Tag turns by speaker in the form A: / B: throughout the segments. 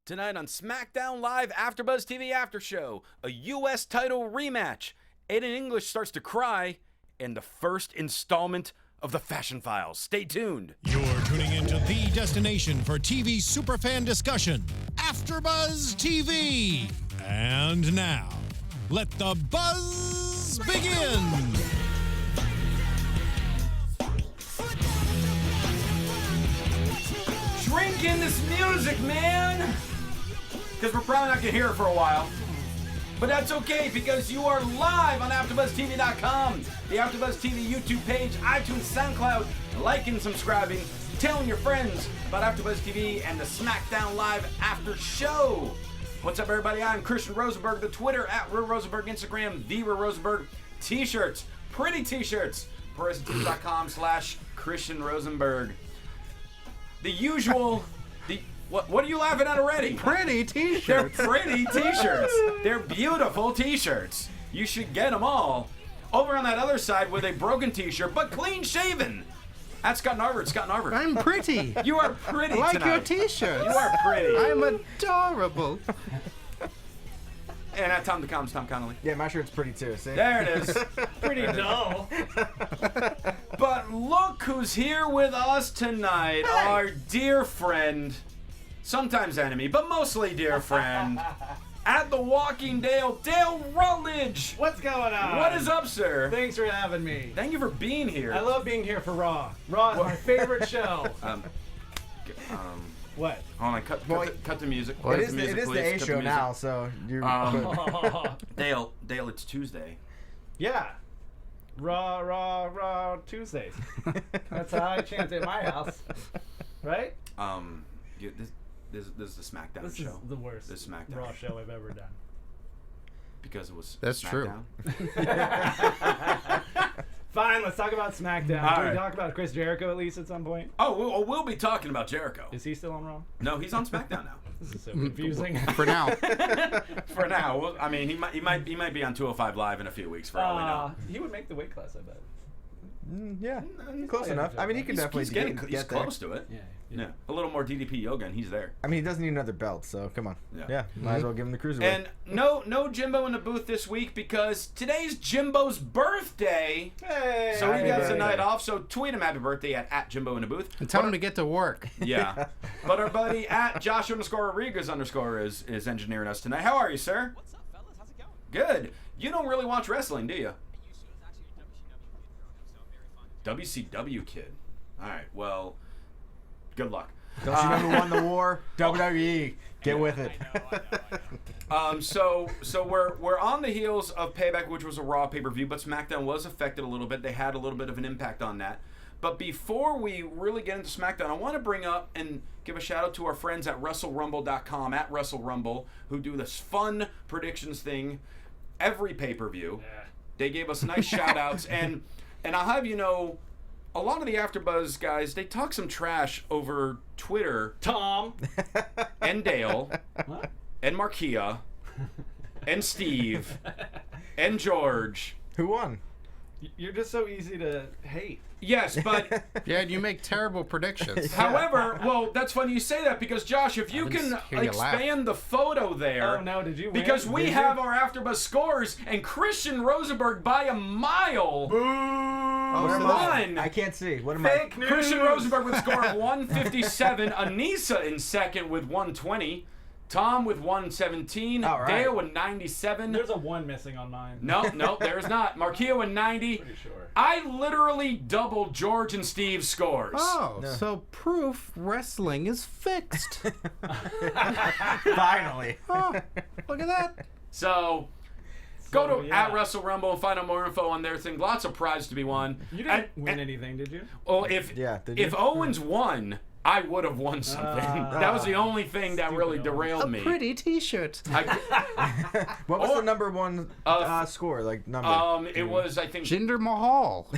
A: Tonight on SmackDown Live Afterbuzz TV After Show, a U.S. title rematch. Aiden English starts to cry, and the first installment of the Fashion Files. Stay tuned.
B: You're tuning into the destination for TV superfan discussion, Afterbuzz TV. And now, let the buzz begin.
A: Drink in this music, man! Because we're probably not going to hear it for a while. But that's okay, because you are live on AfterBuzzTV.com, the AfterBuzz TV YouTube page, iTunes, SoundCloud, liking, subscribing, telling your friends about AfterBuzz TV and the SmackDown Live After Show. What's up, everybody? I'm Christian Rosenberg, the Twitter at Real Rosenberg, Instagram, the Real Rosenberg, t-shirts, pretty t-shirts, ProWrestlingTees.com/Christian Rosenberg. The usual... What are you laughing at already?
C: Pretty t-shirts.
A: They're pretty t-shirts. They're beautiful t-shirts. You should get them all. Over on that other side with a broken t-shirt, but clean shaven. That's Scott Narver. It's Scott Narver.
C: I'm pretty.
A: You are pretty
C: I like
A: tonight.
C: your t-shirts.
A: You are pretty.
C: I'm adorable.
A: And at Tom the Comms, Tom Connolly.
D: Yeah, my shirt's pretty too, see?
A: There it is.
E: Pretty dull.
A: But look who's here with us tonight.
D: Hey.
A: Our dear friend, sometimes enemy, but mostly dear friend, at the Walking Dale, Dale Rutledge.
E: What's going on?
A: What is up, sir?
E: Thanks for having me.
A: Thank you for being here.
E: I love being here for Raw. Raw is my favorite show. What?
A: Hold on, cut the music.
D: It
A: Cut
D: is,
A: the music,
D: it is the
A: please.
D: A
A: Cut the
D: show
A: music.
D: now, so you're...
A: Dale, it's Tuesday.
E: Yeah. Raw Tuesdays. That's how I chant at my house. Right?
A: This is the SmackDown
E: This
A: show.
E: is the worst
A: This SmackDown
E: Raw show I've ever done.
A: Because it was
C: That's true.
A: SmackDown.
E: Fine, let's talk about SmackDown.
A: All
E: Can
A: right.
E: we talk about Chris Jericho at least at some point?
A: Oh, we'll be talking about Jericho.
E: Is he still on Raw?
A: No, he's on SmackDown now.
E: This is so confusing.
C: For now.
A: For now, well, I mean, he might be on 205 Live in a few weeks for all we know.
E: He would make the weight class, I bet.
D: yeah,
E: he's
D: close
E: probably
D: enough. I mean, he can definitely
A: He's getting
D: get
A: he's
D: there.
A: close to it.
E: Yeah.
A: Yeah, a little more DDP yoga, and he's there.
D: I mean, he doesn't need another belt, so come on.
A: Yeah.
D: Yeah, might as well give him the cruiserweight.
A: And no Jimbo in the booth this week because today's Jimbo's birthday.
E: Hey!
A: So he
D: happy
A: gets the
D: birthday.
A: night off. So tweet him happy birthday at Jimbo in the booth.
C: And tell him to get to work.
A: Yeah. But our buddy at Josh_Rodriguez_ is engineering us tonight. How are you, sir?
F: What's up, fellas? How's it going?
A: Good. You don't really watch wrestling, do you?
F: I used to. It was actually a WCW kid growing up, so very fun.
A: WCW kid. All right. Well, good luck.
D: Don't you remember won the war? WWE. Get with it.
F: I know.
A: So we're on the heels of Payback, which was a Raw pay-per-view, but SmackDown was affected a little bit. They had a little bit of an impact on that. But before we really get into SmackDown, I want to bring up and give a shout out to our friends at WrestleRumble.com, at WrestleRumble, who do this fun predictions thing every pay-per-view.
E: Yeah.
A: They gave us nice shout outs, and I'll have you know, a lot of the AfterBuzz guys, they talk some trash over Twitter,
E: Tom.
A: and Dale,
E: What?
A: and Markia, and Steve, and George.
D: Who won?
E: You're just so easy to hate.
A: Yes, but
C: Yeah, you make terrible predictions.
A: however, well, that's funny you say that because Josh, if you can
C: hear you laugh.
A: expand the photo there.
E: Oh no, did you win?
A: Because we
E: Did you?
A: have our AfterBuzz scores, and Christian Rosenberg by a mile
D: What am I?
A: won.
D: I can't see. What am
E: Fake
D: I?
E: news.
A: Christian Rosenberg with a score of 157. Anissa in second with 120. Tom with 117.
D: All right.
A: Dale with 97.
E: There's a 1 missing on mine.
A: No, there's not. Marquio with 90.
E: Pretty sure.
A: I literally doubled George and Steve's scores.
C: Oh,
D: No.
C: so proof wrestling is fixed.
D: Finally.
C: Oh, look at that.
A: So, go to
E: yeah.
A: at Wrestle Rumble and find out more info on their thing. Lots of prizes to be won.
E: You didn't
A: And-
E: win
A: and-
E: anything, did you?
A: Well, if
D: Did
A: if
D: you?
A: Owens won, I would have won something. That was the only thing that really
E: Stupid
A: derailed
C: A
A: me.
C: pretty t-shirt.
D: What was
A: Or-
D: the number one score? Like number?
A: It was, I think,
C: Jinder Mahal.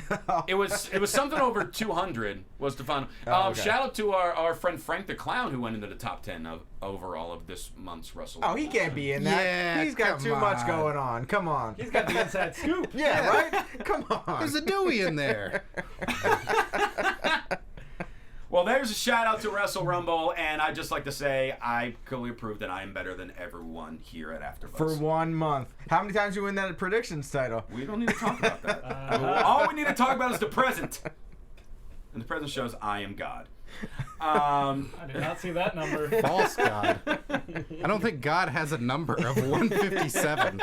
A: it was something over 200 was the final.
D: okay.
A: Shout out to our friend Frank the Clown who went into the top 10 of overall of this month's Wrestle.
D: Oh, he can't be in that.
C: Yeah,
D: He's got
C: come
D: too much
C: on.
D: going on. Come on.
E: He's got the inside scoop.
D: Yeah, right? Come on.
C: There's a Dewey in there.
A: Well, there's a shout out to Wrestle Rumble, and I'd just like to say I clearly proved that I am better than everyone here at AfterBuzz.
D: For 1 month. How many times you win that predictions title?
A: We don't need to talk about that. All we need to talk about is the present. And the present shows I am God.
E: I did not see that number.
C: False God. I don't think God has a number of 157.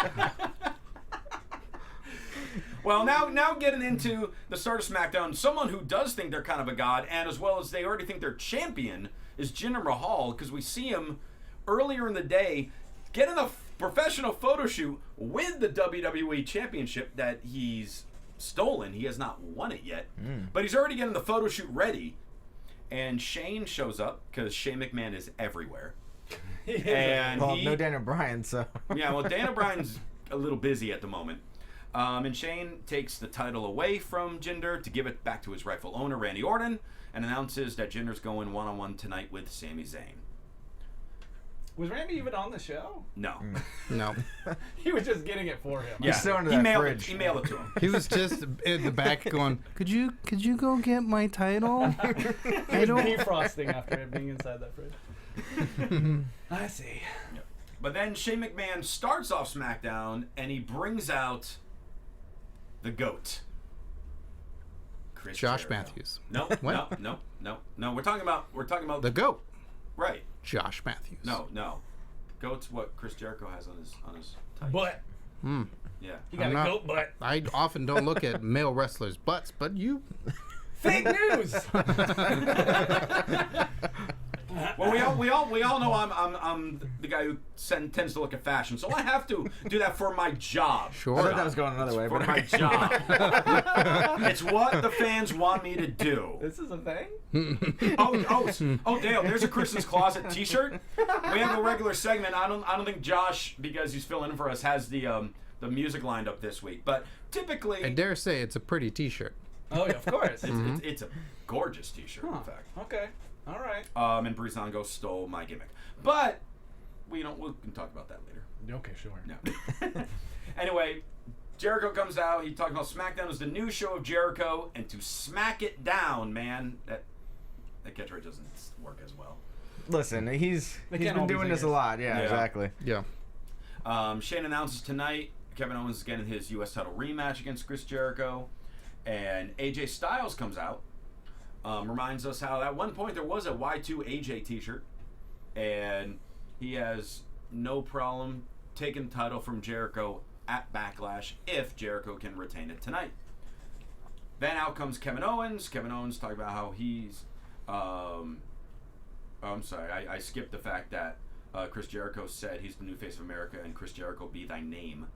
A: Well, now getting into the start of SmackDown, someone who does think they're kind of a god, and as well as they already think their champion, is Jinder Mahal, because we see him earlier in the day getting a professional photo shoot with the WWE Championship that he's stolen. He has not won it yet, but he's already getting the photo shoot ready. And Shane shows up, because Shane McMahon is everywhere. And
D: Well, no Daniel Bryan, so.
A: Yeah, well, Daniel Bryan's a little busy at the moment. And Shane takes the title away from Jinder to give it back to his rightful owner, Randy Orton, and announces that Jinder's going one-on-one tonight with Sami Zayn.
E: Was Randy even on the show?
A: No.
C: No.
E: He was just getting it for him.
A: Yeah,
D: still under
A: he
D: that
A: mailed
D: fridge.
A: it. He mailed it to him.
C: He was just in the back going, could you go get my title? I don't.
E: Defrosting after it being inside that fridge. I see.
A: But then Shane McMahon starts off SmackDown, and he brings out the GOAT. Chris
C: Josh
A: Jericho.
C: Matthews.
A: No,
C: What?
A: no. We're talking about
C: The GOAT.
A: right.
C: Josh Matthews.
A: No. GOAT's what Chris Jericho has on his title.
E: But
A: Yeah.
E: you got
C: I'm
E: a
C: not-
E: goat butt.
C: I often don't look at male wrestlers' butts, but you.
E: Fake news.
A: Well, we all know I'm the guy who tends to look at fashion, so I have to do that for my job.
C: Sure.
D: I thought that was going another way,
A: For
D: but
A: my job. It's what the fans want me to do.
E: This is a thing.
A: Oh, Dale, there's a Christian's Closet T-shirt. We have a regular segment. I don't think Josh, because he's filling in for us, has the music lined up this week. But typically,
C: I dare say it's a pretty T-shirt.
E: Oh yeah, of course.
A: it's a gorgeous T-shirt, in fact.
E: Okay. All right.
A: And Breezango stole my gimmick, but we can talk about that later.
E: Okay, sure.
A: No. Anyway, Jericho comes out. He talks about SmackDown is the new show of Jericho, and to smack it down, man, that catchphrase doesn't work as well.
D: listen, he's
E: can't
D: been
E: all be
D: doing this a
E: singers.
D: lot. Yeah,
A: Yeah.
D: exactly.
C: Yeah.
A: Shane announces tonight Kevin Owens is getting his U.S. title rematch against Chris Jericho, and AJ Styles comes out. Reminds us how at one point there was a Y2 AJ t-shirt, and he has no problem taking the title from Jericho at Backlash if Jericho can retain it tonight. Then out comes Kevin Owens. Kevin Owens talking about how he's I'm sorry, I skipped the fact that Chris Jericho said he's the new face of America and Chris Jericho be thy name.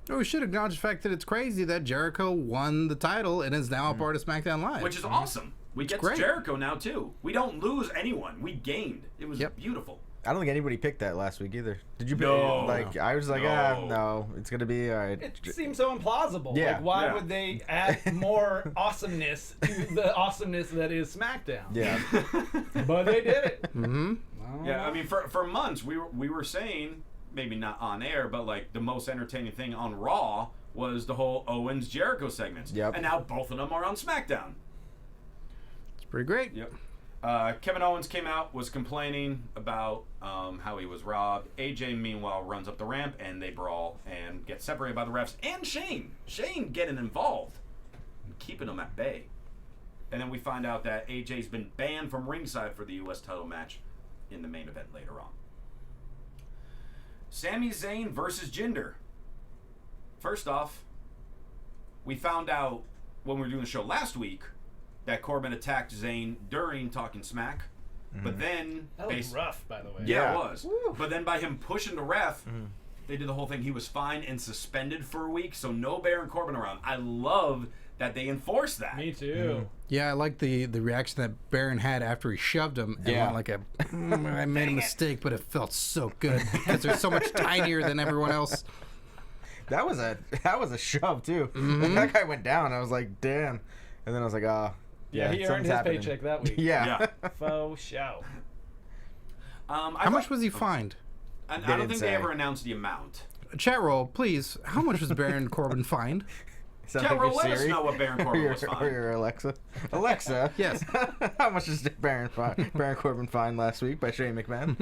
C: Oh, we should acknowledge the fact that it's crazy that Jericho won the title and is now a part of SmackDown Live.
A: Which is awesome. We get to
C: great.
A: Jericho now, too. We don't lose anyone. We gained. It was beautiful.
D: I don't think anybody picked that last week either. Did you pick
A: No.
D: Like, I was like,
A: No.
D: no, it's going to be all right.
E: It seems so implausible.
D: Yeah.
E: Like, why
A: Yeah.
E: would they add more awesomeness to the awesomeness that is SmackDown?
D: Yeah.
E: But they did it.
C: Mm-hmm.
A: Yeah, I mean, for months, we were saying, maybe not on air, but like the most entertaining thing on Raw was the whole Owens-Jericho segments.
D: Yep.
A: And now both of them are on SmackDown.
C: It's pretty great.
A: Yep. Kevin Owens came out, was complaining about how he was robbed. AJ, meanwhile, runs up the ramp, and they brawl and get separated by the refs. And Shane getting involved and keeping them at bay. And then we find out that AJ's been banned from ringside for the U.S. title match in the main event later on. Sami Zayn versus Jinder. First off, we found out when we were doing the show last week that Corbin attacked Zayn during Talking Smack. But then...
E: That was rough, by the way.
A: Yeah,
D: Yeah.
A: it was. But then by him pushing the ref, they did the whole thing. He was fined and suspended for a week, so no Baron Corbin around. I love that they enforced that.
E: Me too.
C: Yeah, I like the reaction that Baron had after he shoved him. And
D: Yeah.
C: went like I made a mistake, but it felt so good because they're so much tinier than everyone else.
D: That was a shove, too. That guy went down. I was like, damn. And then I was like, oh.
E: Yeah, he earned
D: something's
E: his
D: happening.
E: paycheck that week.
D: Yeah.
E: Faux show.
C: How much was he fined?
A: I
D: They
A: don't
D: didn't
A: think
D: say.
A: they ever announced the amount.
C: Chat roll, please. How much was Baron Corbin fined?
D: Sound
A: Chat
D: like
A: room,
D: your
A: let us
D: Siri?
A: know what Baron Corbin was
D: Or
A: fine.
D: your Alexa. Alexa.
C: Yes.
D: How much does Baron Corbin find last week by Shane McMahon?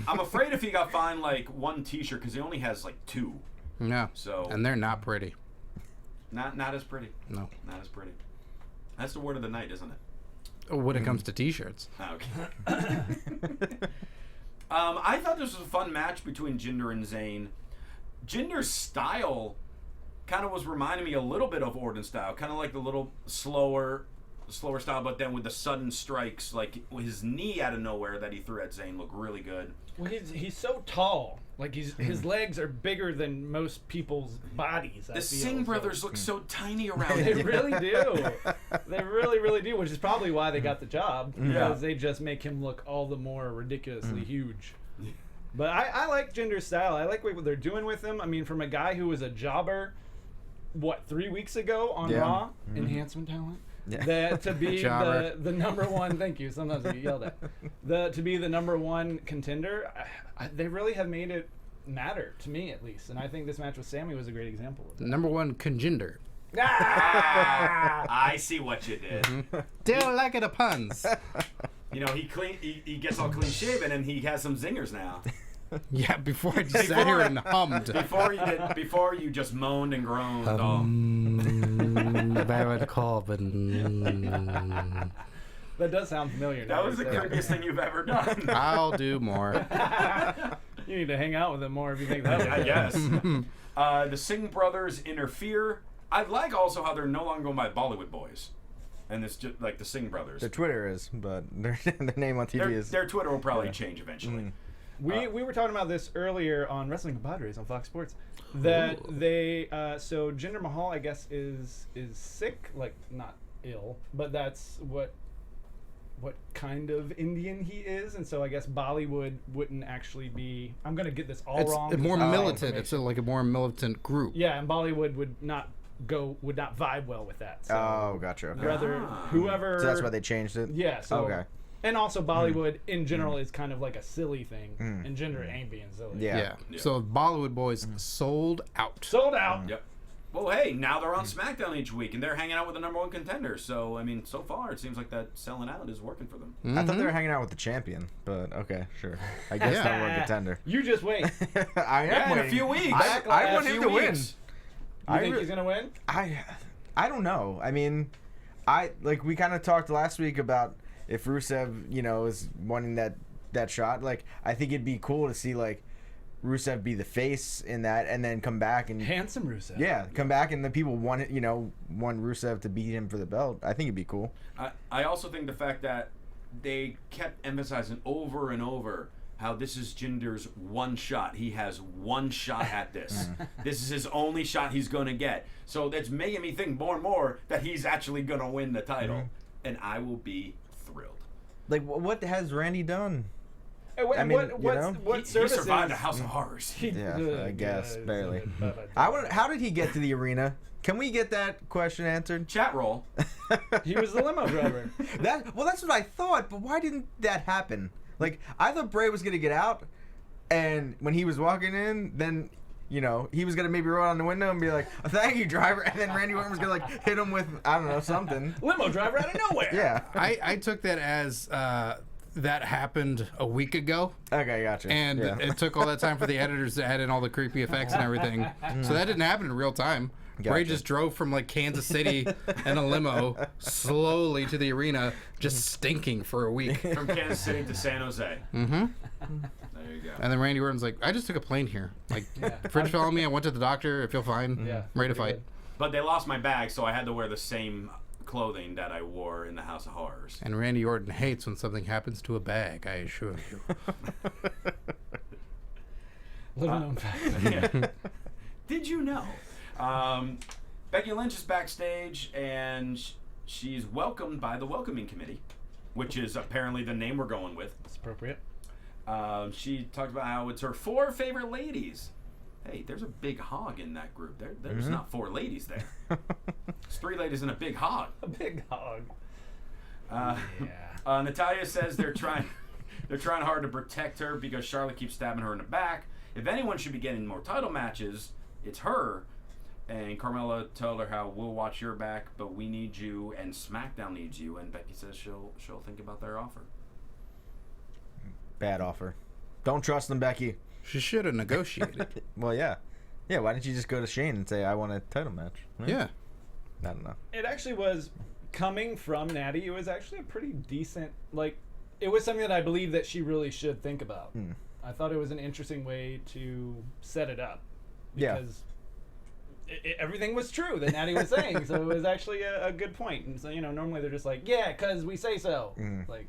A: I'm afraid if he got fined like one T-shirt because he only has like 2,
C: No.
A: so
C: And they're not pretty.
A: not as pretty.
C: No.
A: Not as pretty. That's the word of the night, isn't it?
C: When it comes to T-shirts.
A: Oh, okay. I thought this was a fun match between Jinder and Zayn. Jinder's style kind of was reminding me a little bit of Orton's style, kind of like the little slower style, but then with the sudden strikes, like his knee out of nowhere that he threw at Zayn looked really good.
E: Well, he's so tall. Like his legs are bigger than most people's bodies.
A: The Singh brothers look so tiny around
E: They
A: him.
E: really do. They really, really do, which is probably why they got the job. Because they just make him look all the more ridiculously huge. But I like Jinder's style. I like what they're doing with him. I mean, from a guy who was a jobber, 3 weeks ago on Raw, enhancement talent, that to be the number one. Thank you. Sometimes I get yelled at. To be the number one contender, they really have made it matter to me at least. And I think this match with Sammy was a great example of that.
C: Number 1, Conjinder.
A: I see what you did.
C: Don't like it, the puns.
A: You know, he gets all clean shaven and he has some zingers now.
C: Yeah, before I just sat here and hummed.
A: Before you just moaned and groaned.
C: Baron Corbin.
E: That does sound familiar.
A: That was the creepiest thing you've ever done.
C: I'll do more.
E: You need to hang out with him more if you think that was
A: I guess. The Singh brothers interfere. I like also how they're no longer going by Bollywood Boys. And it's just like the Singh brothers.
D: Their Twitter is, but their name on TV is.
A: Their Twitter will probably change eventually.
E: We were talking about this earlier on Wrestling Compadres on Fox Sports. That they so Jinder Mahal, I guess, is sick, like not ill, but that's what kind of Indian he is, and so I guess Bollywood wouldn't actually be. I'm gonna get this all wrong.
C: It's more militant. It's like a more militant group.
E: Yeah, and Bollywood would not vibe well with that. So
D: Oh, gotcha. Okay.
E: rather whoever.
D: So that's why they changed it.
E: Yeah. So,
D: Okay.
E: And also Bollywood in general is kind of like a silly thing, and Jinder ain't being silly.
D: Yeah.
C: So Bollywood Boys sold out.
E: Sold out.
A: Yep. Well, hey, now they're on SmackDown each week, and they're hanging out with the number one contender. So, I mean, so far it seems like that selling out is working for them.
D: I thought they were hanging out with the champion, but okay, sure. I guess number one contender.
E: You just wait.
D: I am
A: Yeah, in a
D: waiting.
A: few weeks.
D: I want him to win.
E: You think he's gonna win?
D: I don't know. I mean, we kind of talked last week about if Rusev, is wanting that shot. Like, I think it'd be cool to see like Rusev be the face in that, and then come back and
E: Handsome Rusev.
D: yeah, come back and the people want Rusev to beat him for the belt. I think it'd be cool.
A: I also think the fact that they kept emphasizing over and over how this is Jinder's one shot. He has one shot at this. This is his only shot he's going to get. So that's making me think more and more that he's actually going to win the title. And I will be thrilled.
D: Like, what has Randy done?
E: Hey, what,
D: I mean,
E: what
A: He
E: services?
A: survived a House of Horrors.
D: Yeah, I guess, barely.
E: I
D: How did he get to the arena? Can we get that question answered?
A: Chat roll.
E: He was the limo driver.
D: That's what I thought, but why didn't that happen? Like, I thought Bray was gonna get out, and when he was walking in, then he was gonna maybe roll on the window and be like, oh, "Thank you, driver," and then Randy Orton was gonna like hit him with I don't know something.
E: Limo driver out of nowhere.
D: Yeah.
C: I took that as that happened a week ago.
D: Okay, gotcha.
C: And
D: yeah.
C: it took all that time for the editors to add in all the creepy effects and everything. So that didn't happen in real time. Bray
D: Gotcha.
C: just drove from like Kansas City in a limo slowly to the arena, just stinking for a week.
A: From Kansas City to San Jose.
C: Mm-hmm.
A: There you go.
C: And then Randy Orton's like, I just took a plane here. Like, fridge fell on me. I went to the doctor. I feel fine.
E: Yeah,
C: I'm ready to
E: pretty
C: fight.
E: good.
A: But they lost my bag, so I had to wear the same clothing that I wore in the House of Horrors.
C: And Randy Orton hates when something happens to a bag, I assure you.
E: Little known fact.
A: Yeah. Did you know? Becky Lynch is backstage, and she's welcomed by the welcoming committee, which is apparently the name we're going with.
E: It's appropriate.
A: She talked about how it's her 4 favorite ladies. Hey, there's a big hog in that group. There's not 4 ladies there. It's 3 ladies and a big hog.
E: A big hog.
A: Natalya says they're trying hard to protect her because Charlotte keeps stabbing her in the back. If anyone should be getting more title matches, it's her. And Carmella told her how we'll watch your back, but we need you, and SmackDown needs you. And Becky says she'll think about their offer.
D: Bad offer. Don't trust them, Becky.
C: She should have negotiated.
D: Well, yeah. Yeah, why didn't you just go to Shane and say, I want a title match? Right?
C: Yeah.
D: I don't know.
E: It actually was, coming from Natty, it was actually a pretty decent, like, it was something that I believe that she really should think about. I thought it was an interesting way to set it up. Because everything was true that Natty was saying, so it was actually a good point. And so, normally they're just like, yeah, because we say so. Like,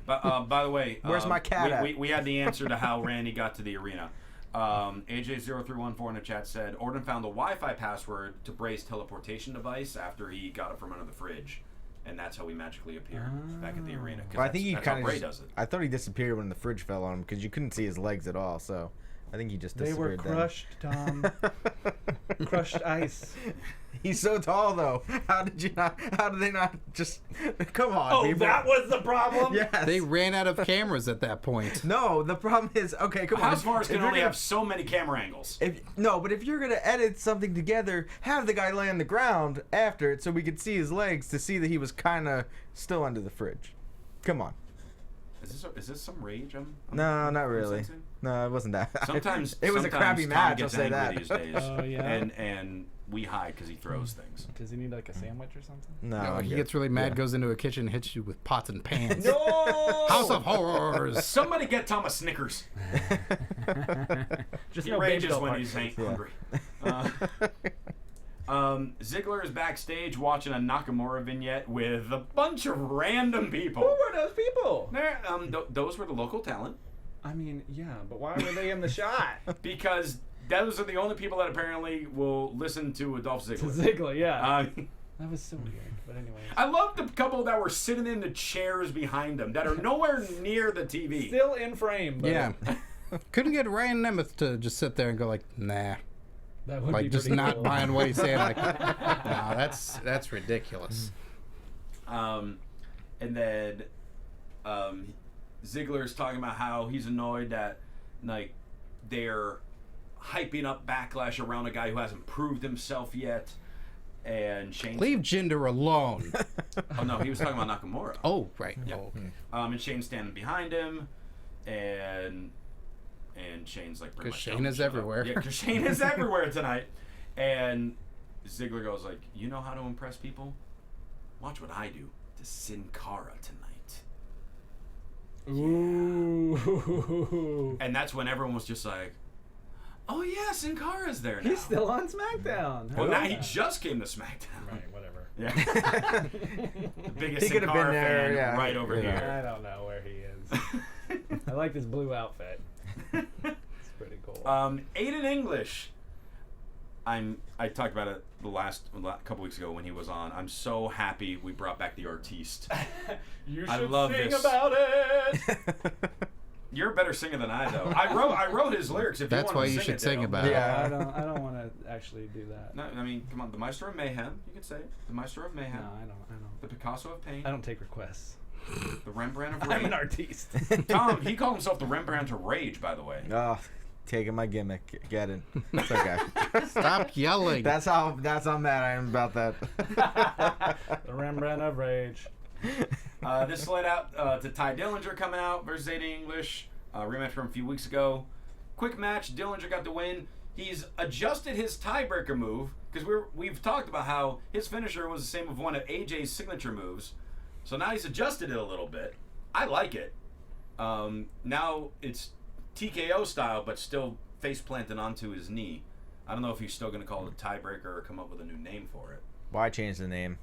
A: But by the way,
D: Where's my cat at?
A: We had the answer to how Randy got to the arena. AJ0314 in the chat said Orton found the Wi-Fi password to Bray's teleportation device after he got it from under the fridge, and that's how he magically appeared back at the arena.
D: Well, I think he
A: that's
D: kind
A: how Bray
D: of.
A: does it.
D: I thought he disappeared when the fridge fell on him because you couldn't see his legs at all. So I think he just
E: they were
D: disappeared.
E: crushed, Tom. Crushed ice.
D: He's so tall, though. How did they not just? Come on,
E: Oh,
D: people.
E: that was the problem?
D: Yes.
C: They ran out of cameras at that point.
D: No, the problem is okay. Come on.
A: House Mars
D: If
A: can
D: you're
A: only
D: gonna-
A: have so many camera angles.
D: But if you're gonna edit something together, have the guy lay on the ground after it so we could see his legs to see that he was kind of still under the fridge. Come on.
A: Is this some rage?
D: No, not
A: I'm
D: really.
A: sensing?
D: No, it wasn't that.
A: Sometimes
D: it was a crappy
A: Tom
D: match. I'll
A: gets
D: say
A: angry
D: that.
A: these days.
E: Oh, yeah?
A: And we hide because he throws things.
E: Does he need like a sandwich or something?
D: No,
C: No,
D: I'm
C: he
D: good.
C: gets really mad,
D: Yeah.
C: goes into a kitchen, and hits you with pots and pans.
E: No!
C: House of Horrors.
A: Somebody get Tom a Snickers.
E: Just
A: He
E: no
A: rages
E: baby
A: when
E: doll
A: he's
E: parts.
A: hungry. Ziggler is backstage watching a Nakamura vignette with a bunch of random
E: Who
A: people.
E: were those people?
A: Those were the local talent
E: I mean, yeah, but why were they in the shot?
A: because those are the only people that apparently will listen to Adolph
E: To
A: Ziggler.
E: Ziggler, yeah.
A: Uh,
E: That was so weird. But anyway.
A: I love the couple that were sitting in the chairs behind them that are nowhere near the TV.
E: Still in frame. But
C: Yeah. Couldn't get Ryan Nemeth to just sit there and go like, nah.
E: That would
C: Like
E: be
C: just
E: pretty
C: not
E: cool.
C: buying what he's saying. Like, nah, that's ridiculous.
A: And then Ziggler's talking about how he's annoyed that like they're hyping up Backlash around a guy who hasn't proved himself yet. And Shane.
C: Leave Jinder alone.
A: Oh no, he was talking about Nakamura.
C: Oh, right.
A: Yeah.
C: Oh, okay.
A: And Shane's standing behind him, and Shane's like pretty
C: 'Cause
A: much
C: Shane
A: telling him
C: is
A: to shut up.
C: everywhere.
A: Yeah, because Shane is everywhere tonight. And Ziggler goes like, "You know how to impress people? Watch what I do to Sin Cara tonight."
E: Ooh.
A: And that's when everyone was just like, "Oh yeah, Sin Cara's there now."
E: He's still on SmackDown.
A: Well,
E: How
A: now
E: is
A: he
E: that?
A: just came to SmackDown.
E: Right, whatever.
A: Yeah. The biggest
D: He
A: Sin
D: could have
A: Cara
D: been there,
A: fan
D: yeah.
A: right over
D: Yeah.
A: here.
E: I don't know where he is. I like this blue outfit. It's pretty cool.
A: Aiden English. I talked about it the last couple weeks ago when he was on. I'm so happy we brought back the artiste.
E: You
A: I
E: should
A: love
E: sing
A: this.
E: about it.
A: You're a better singer than I, though. I wrote his lyrics. If
C: That's
A: you
C: why
A: want to
C: you
A: sing
C: should
A: it,
C: sing
A: Dale.
C: about it.
D: Yeah.
E: I don't want to actually do that.
A: No, I mean, come on. The Maestro of Mayhem. You could say it. The Maestro of Mayhem.
E: No, I don't.
A: The Picasso of Pain.
E: I don't take requests.
A: The Rembrandt of
E: I'm an
A: Rage.
E: artiste.
A: Tom, he called himself the Rembrandt of Rage, by the way.
D: Oh, taking my gimmick. Get it. It's okay.
C: Stop yelling.
D: That's how mad I am about that.
E: The Rembrandt of Rage.
A: This led out to Ty Dillinger coming out versus Aiden English. Rematch from a few weeks ago. Quick match. Dillinger got the win. He's adjusted his tiebreaker move because we've talked about how his finisher was the same of one of AJ's signature moves. So now he's adjusted it a little bit. I like it. Now it's TKO style, but still face planted onto his knee. I don't know if he's still going to call it a tiebreaker or come up with a new name for it.
D: Why change the name?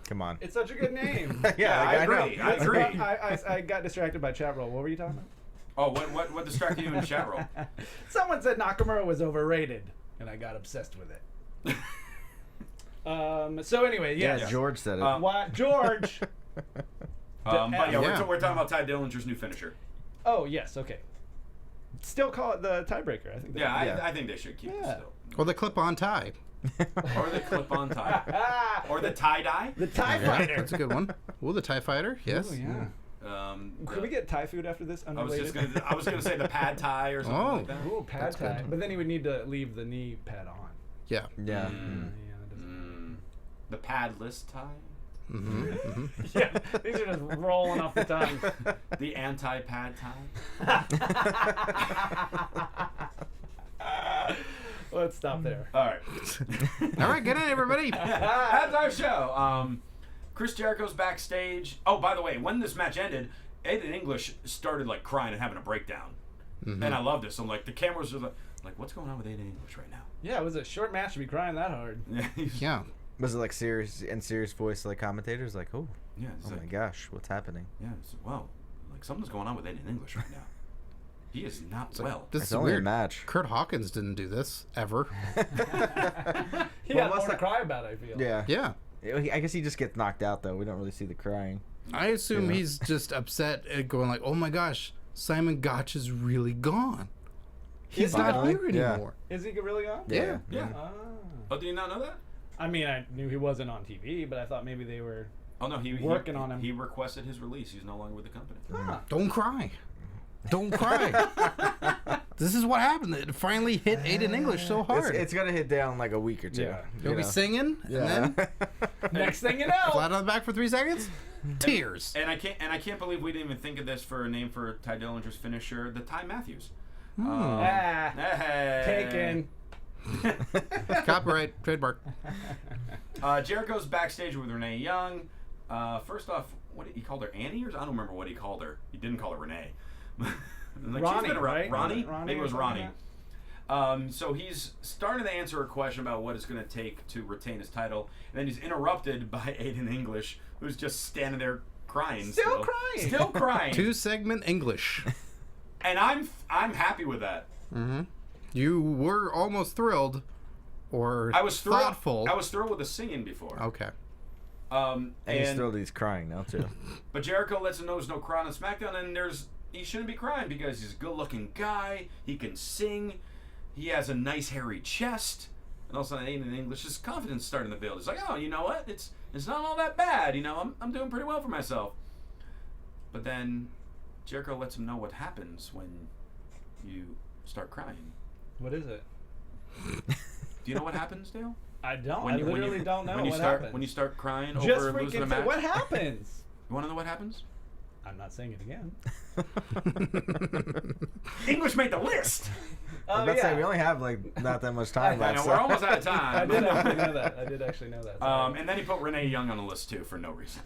D: Come on.
E: It's such a good name.
D: Yeah,
A: I
D: know.
A: agree. I agree.
E: I got distracted by chat roll. What were you talking about?
A: Oh, what distracted you in the chat roll?
E: Someone said Nakamura was overrated, and I got obsessed with it. So anyway,
D: Yeah,
E: yes.
D: George said it.
E: Why, George.
A: But yeah,
C: Yeah.
A: we're talking about Ty Dillinger's new finisher.
E: Oh yes, okay. Still call it the tiebreaker. I think.
A: Yeah,
D: Yeah.
A: I think they should keep it
E: Yeah.
A: still.
C: Or the clip-on tie.
A: Or the clip-on tie. Or the tie-dye.
E: The Tie
C: Yeah,
E: Fighter.
C: that's a good one. Ooh, the TIE Fighter. Yes.
E: Oh yeah. Could we get Thai food after this?
A: I was
E: Unrelated.
A: just gonna say the pad tie or something
C: Oh.
A: like that.
E: Ooh, pad
C: That's
E: Thai.
C: good.
E: But then he would need to leave the knee pad on.
C: Yeah.
D: Yeah.
E: Yeah, that doesn't.
A: The padless tie.
E: Yeah, these are just rolling off the tongue.
A: The anti-pad tie.
E: Let's stop there.
A: All right.
C: All right, good night, everybody.
A: That's our show. Chris Jericho's backstage. Oh, by the way, when this match ended, Aiden English started like crying and having a breakdown. And I love this. I'm like, the cameras are like, what's going on with Aiden English right now?
E: Yeah, it was a short match to be crying that hard.
C: Yeah.
D: Was it like serious voice like commentators like, oh
A: It's
D: my
A: like,
D: gosh, what's happening?
A: wow, like something's going on with Aiden English right now. He is not well.
C: This
D: It's
C: is
D: only
C: weird.
D: a match.
C: Kurt Hawkins didn't do this ever.
E: He
D: Well,
E: had
D: what's
E: more to
D: the-
E: cry about, I feel.
D: Yeah.
C: Yeah.
D: I guess he just gets knocked out though. We don't really see the crying.
C: I assume he's just upset and going like, oh my gosh, Simon Gotch is really gone. He's not
D: Finally?
C: here
D: Yeah.
C: anymore.
E: Is he really on?
C: Yeah.
A: Yeah.
E: Ah.
A: Oh, did you not know that?
E: I mean, I knew he wasn't on TV, but I thought maybe they were.
A: Oh no, he
E: Working on him.
A: He requested his release. He's no longer with the company.
E: Huh.
C: Don't cry. Don't cry. This is what happened. It finally hit Aiden English so hard.
D: It's gonna hit down like a week or two.
E: Yeah.
C: You'll be singing, and then
E: Next thing you know,
C: flat on the back for 3 seconds. Tears.
A: And I can't believe we didn't even think of this for a name for Ty Dillinger's finisher, the Ty Matthews. Hey.
E: taken.
C: Copyright, trademark.
A: Jericho's backstage with Renee Young. First off, what he called her Annie, or I don't remember what he called her. He didn't call her Renee. Like,
E: Ronnie,
A: she's been around.
E: right?
A: Ronnie?
E: Ronnie
A: Maybe it
E: or
A: was
E: something
A: Ronnie. So he's starting to answer a question about what it's going to take to retain his title, and then he's interrupted by Aiden English, who's just standing there crying.
E: Still crying.
A: Still crying.
C: 2-segment English.
A: And I'm happy with that.
C: You were almost thrilled, or
A: I was thrilled.
C: thoughtful.
A: I was thrilled with the singing before.
C: Okay.
D: And he's thrilled he's crying now too.
A: But Jericho lets him know there's no crying on SmackDown, and he shouldn't be crying because he's a good-looking guy. He can sing. He has a nice hairy chest, and also Aiden English, his confidence starting to build. He's like, oh, you know what? It's not all that bad. You know, I'm doing pretty well for myself. But then Jericho lets him know what happens when you start crying.
E: What is it?
A: Do you know what happens, Dale?
E: I don't.
A: When
E: I
A: you- when
E: literally
A: you-
E: don't know
A: when you
E: what
A: start
E: happens.
A: when you start crying
E: Just
A: over losing a
E: freaking
A: match.
E: what happens?
A: You want to know what happens?
E: I'm not saying it again.
A: English made the list.
E: Oh,
D: Let's say
E: yeah.
D: we only have like not that much time
A: I
D: left.
A: know
D: so-
A: we're almost out of
E: I
A: time.
E: did actually know that. I did actually know that. Sorry.
A: And then he put Renee Young on the list too for no reason.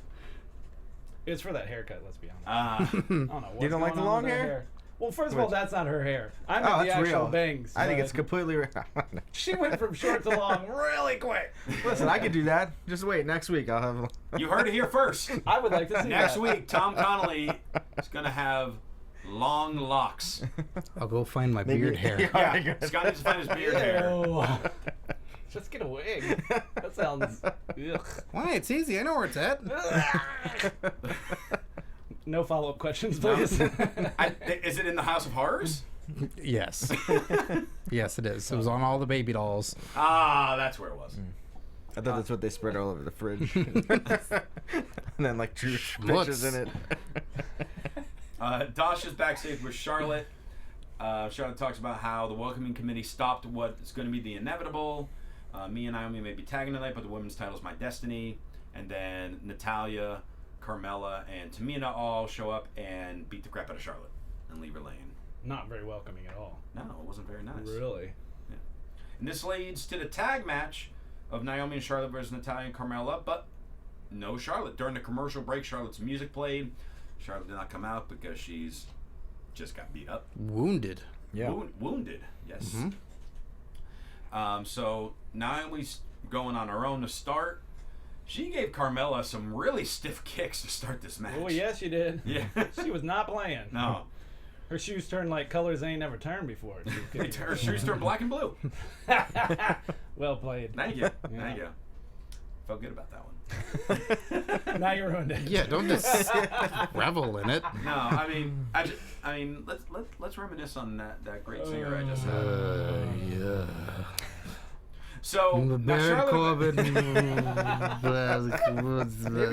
E: It's for that haircut, let's be honest.
A: Uh,
E: I don't know. What's
D: You don't like
E: going
D: the
E: on
D: long
E: with her
D: hair?
E: Well, first of all,
D: Which-
E: that's not her hair. I
D: Oh,
E: meant the
D: that's
E: actual
D: real.
E: bangs.
D: I think
E: but
D: it's completely real.
E: She went from short to long really quick.
D: Listen, I could do that. Just wait. Next week I'll have.
A: you heard it here first.
E: I would like to see
A: Next
E: that.
A: week, Tom Connolly is gonna have long locks.
C: I'll go find my beard hair.
A: Yeah, Scott needs to find his beard hair.
E: Ew. Just get a wig. That sounds. Ugh.
C: Why? It's easy. I know where it's at.
E: No follow-up questions, please.
A: Is it in the House of Horrors?
C: Yes. Yes, it is. It was on all the baby dolls.
A: Ah, that's where it was.
D: I thought that's what they spread all over the fridge. And then like drew pictures in it.
A: Dasha's backstage with Charlotte. Charlotte talks about how the welcoming committee stopped what is going to be the inevitable. Me and Naomi may be tagging tonight, but the women's title's my destiny. And then Natalya, Carmella, and Tamina all show up and beat the crap out of Charlotte and leave her laying.
E: Not very welcoming at all.
A: No, it wasn't very nice.
E: Really?
A: And this leads to the tag match of Naomi and Charlotte versus Natalya and Carmella, but no Charlotte. During the commercial break, Charlotte's music played. Charlotte did not come out because she's just got beat up.
C: Wounded.
D: Yeah.
A: Wounded, yes. So Naomi's going on her own to start. She gave Carmella some really stiff kicks to start this match.
E: Oh, yes, she did.
A: Yeah.
E: She was not playing.
A: No.
E: Her shoes turned like colors they ain't never turned before.
A: Her shoes turned black and blue.
E: Well played.
A: Thank you. Thank you. Felt good about that one.
E: Now you ruined it.
C: Yeah, don't just revel in it.
A: No, I mean, let's reminisce on that great singer I just had.
C: Yeah.
A: So now Charlotte,
E: Maybe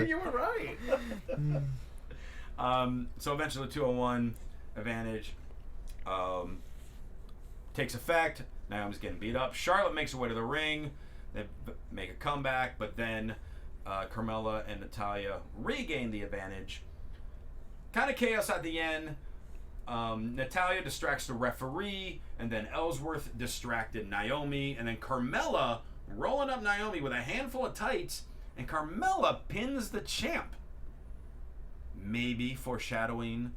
E: you were right.
A: so eventually 201 advantage takes effect. Naomi's getting beat up. Charlotte makes her way to the ring. They make a comeback, but then Carmella and Natalya regain the advantage. Kind of chaos at the end. Natalya distracts the referee, and then Ellsworth distracted Naomi, and then Carmella rolling up Naomi with a handful of tights, and Carmella pins the champ. Maybe foreshadowing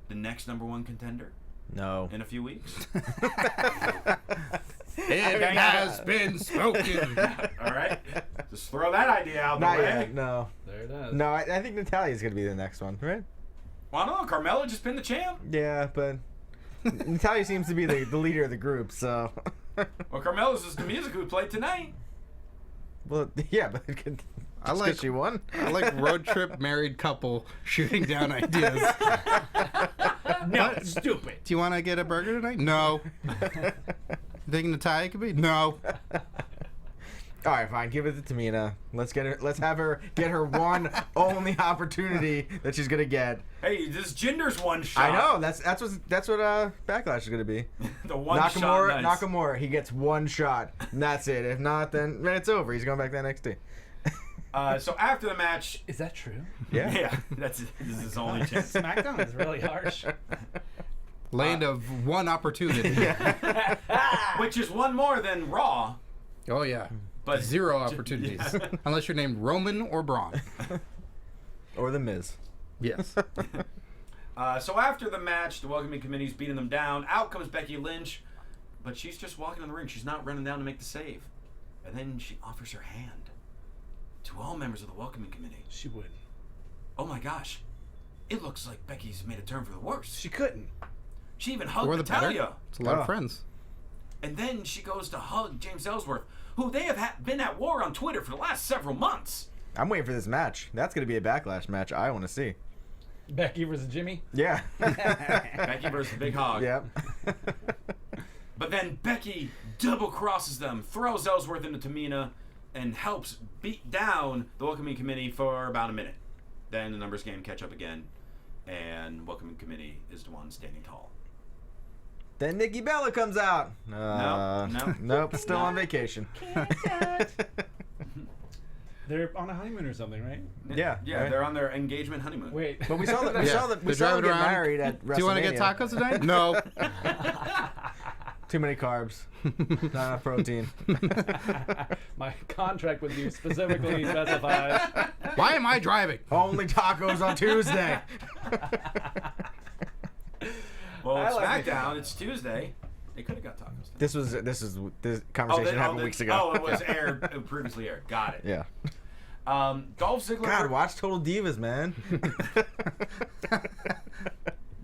A: the next #1 contender
D: No.
A: in a few weeks.
C: It has been spoken.
A: All right, just throw that idea out the
D: Not
A: way.
D: yet. No.
E: There it is.
D: No, I think Natalya's gonna be the next one, right?
A: Well, I don't know. Carmella just pinned the champ.
D: Yeah, but Natalya seems to be the leader of the group, so.
A: Well, Carmella's is the music we played tonight.
D: Well, yeah, but
C: I like
D: she won.
C: I like road trip married couple shooting down ideas.
E: No, stupid.
C: Do you want to get a burger tonight? No. You think Natalya could be? No.
D: All right, fine. Give it to Tamina. Let's get her. Let's have her get her one only opportunity that she's gonna get.
A: Hey, this Jinder's one shot.
D: I know. That's what Backlash is gonna be.
A: The one
D: Nakamura.
A: shot. Nice.
D: Nakamura. He gets one shot, and that's it. If not, then it's over. He's going back to NXT.
A: So after the match,
E: Is that true?
A: yeah, this is his only chance.
E: SmackDown is really harsh.
C: Land of one opportunity.
A: Which is one more than Raw.
C: Oh, yeah.
A: But
C: Zero opportunities.
A: Yeah.
C: Unless you're named Roman or Braun.
D: Or the Miz.
C: Yes.
A: So after the match, the welcoming committee's beating them down. Out comes Becky Lynch, but she's just walking in the ring. She's not running down to make the save. And then she offers her hand to all members of the welcoming committee.
E: She wouldn't.
A: Oh my gosh. It looks like Becky's made a turn for the worse.
E: She couldn't.
A: She even hugged
C: Or the better.
A: Natalya.
C: It's a lot
D: Oh.
C: of friends.
A: And then she goes to hug James Ellsworth, who they have been at war on Twitter for the last several months.
D: I'm waiting for this match. That's gonna be a Backlash match. I want to see.
E: Becky versus Jimmy.
D: Yeah.
A: Becky versus Big Hog.
D: Yep.
A: But then Becky double crosses them, throws Ellsworth into Tamina, and helps beat down the welcoming committee for about a minute. Then the numbers game catch up again, and welcoming committee is the one standing tall.
D: Then Nikki Bella comes out.
A: No.
D: Nope. Still
A: No.
D: on vacation.
E: They're on a honeymoon or something, right?
D: Yeah,
A: Yeah,
D: right.
A: they're on their engagement honeymoon.
E: Wait.
D: But we saw them. We
C: Yeah.
D: saw them. We
C: They're
D: saw them
C: driving
D: get
C: around.
D: married at WrestleMania.
C: Do you want to get tacos tonight? No.
D: Too many carbs. Not enough protein.
E: My contract with you specifically specifies.
C: Why am I driving?
D: Only tacos on Tuesday.
A: Well,
E: I like
A: SmackDown, it's Tuesday. They could have got tacos.
D: This conversation happened weeks ago.
A: Oh, it was aired. It previously aired. Got it.
D: Yeah.
A: Dolph Ziggler.
D: God, watch Total Divas, man.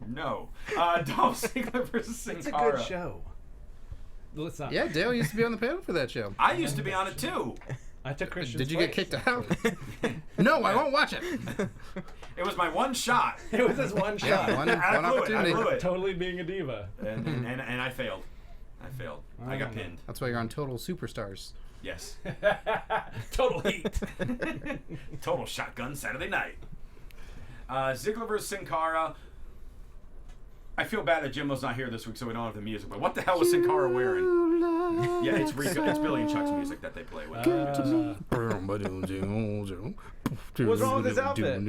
A: No. Dolph Ziggler versus Sin
E: It's a
A: Cara.
E: good show. Let's not.
C: Yeah, Dale used to be on the panel for that show.
A: I used to be on it too.
E: I took Christian's
C: Did you get
E: place.
C: kicked out? No, I won't watch it.
A: It was my one shot.
E: It was this one shot.
C: Yeah, one
A: I blew it. I
C: opportunity.
A: blew it.
E: Totally being a diva.
A: And I failed. I got pinned.
C: That's why you're on Total Superstars.
A: Yes.
E: Total heat.
A: Total shotgun Saturday night. Ziggler versus Sin Cara. I feel bad that Jimbo's not here this week, so we don't have the music. But what the hell was Sin Cara wearing? Yeah, it's Rico. It's Billy and Chuck's music that they play with.
E: What's wrong with his outfit?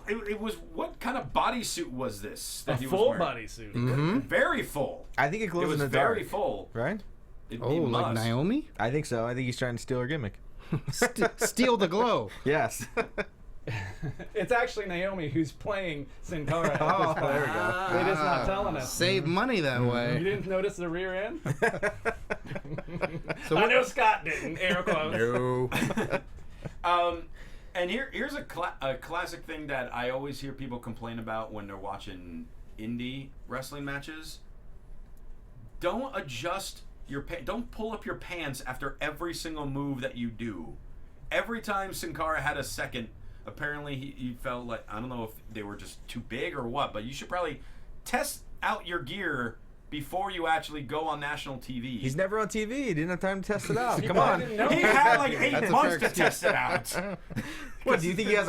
A: It was. What kind of bodysuit was this?
E: A
A: That he was
E: full
A: wearing?
E: bodysuit.
C: Mm-hmm.
A: Very full.
D: I think it
A: It
D: glows
A: was
D: in the dark.
A: very full.
D: Right?
A: It
C: Oh, like
A: must.
C: Naomi?
D: I think so. I think he's trying to steal her gimmick.
C: Steal the glow.
D: Yes.
E: It's actually Naomi who's playing Sin Cara. at
D: Oh,
E: this point.
D: there we go.
E: They're just not telling us.
C: Save money that
E: You
C: way.
E: didn't notice the rear end?
C: So
E: I
C: what-
E: know Scott didn't. Air quotes.
C: No.
A: And here's a classic thing that I always hear people complain about when they're watching indie wrestling matches. Don't adjust your don't pull up your pants after every single move that you do. Every time Sin Cara had a second, apparently he felt like, I don't know if they were just too big or what, but you should probably test out your gear before you actually go on national TV.
D: He's never on TV. He didn't have time to test it out.
E: He
D: Come
E: probably
D: on.
E: didn't know.
A: He had like
C: That's
A: 8
C: a
A: months
C: fair
A: to
C: excuse.
A: test it out.
D: What do you think he has